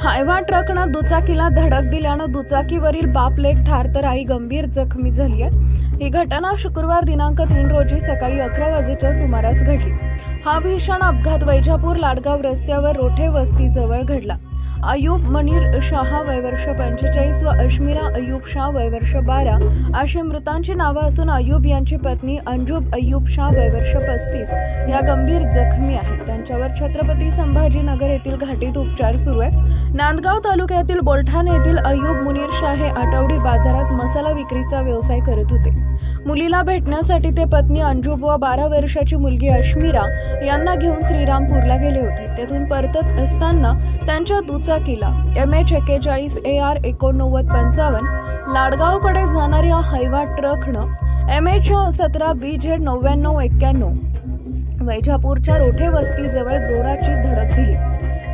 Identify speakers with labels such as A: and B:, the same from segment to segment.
A: Hyva ट्रकनं दुचाकीला धडक दिल्यानं दुचाकीवरील बाप लेक ठार तर आई गंभीर जखमी झाली आहे। ही घटना शुक्रवार दिनांक 3 रोजी सकाळी 11 वाजेच्या सुमारास घडली। हा भीषण अपघात वैजापूर लाडगाव रस्त्यावर रोठे वस्तीजवळ घडला। अयूब मनीर शाह वय वर्ष 45 व अश्मिरा अयूब शाह वय वर्ष 12 अशी मृतांची नावे असून अयूब यांची पत्नी अंजुब अयूब शाह वय वर्ष 35 या गंभीर जखमी आहेत। त्यांच्यावर छत्रपती संभाजीनगर येथील घाटीत उपचार सुरू आहेत। नांदगाव तालुक्यातील बोलठाण येथील अयूब मुनीर शाह हे आठवडी बाजारात मसाला विक्रीचा व्यवसाय करत होते। मुलीला भेटण्यासाठी ते पत्नी अंजुब व 12 वर्षाची मुलगी अश्मिरा यांना घेऊन श्रीरामपूरला गेले होते। तेथून परतत असताना त्यांच्या दुचाकीला MH41 AR 8955 लाडगावकडे जाणाऱ्या हायवा ट्रकनं MH17 BZ 9991 वैजापूरच्या रोठे वस्तीजवळ जोराची धडक दिली।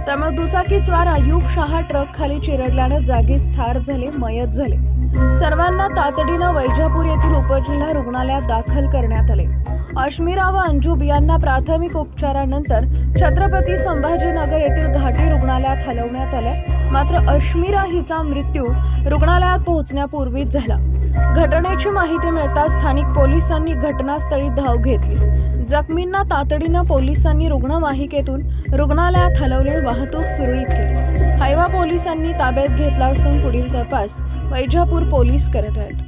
A: त्यामुळे दुचाकीस्वार अयूब शाह ट्रक खाली चिरडल्याने जागीच ठार झाले, मयत झाले। सर्वांना तातडीनं वैजापूर येथील उपजिल्हा रुग्णालयात दाखल करण्यात आले। अश्मिरा व अंजुब यांना प्राथमिक उपचारानंतर छत्रपती संभाजीनगर येथील घाटी रुग्णालयात हलवण्यात आले। मात्र अश्मिरा हिचा मृत्यू रुग्णालयात पोहोचण्यापूर्वीच झाला। घटनेची माहिती मिळताच स्थानिक पोलिसांनी घटनास्थळी धाव घेतली। जखमींना तातडीनं पोलिसांनी रुग्णवाहिकेतून रुग्णालयात हलवले, वाहतूक सुरळीत केली। हायवा पोलिसांनी ताब्यात घेतला असून पुढील तपास वैजापूर पोलीस करत आहेत।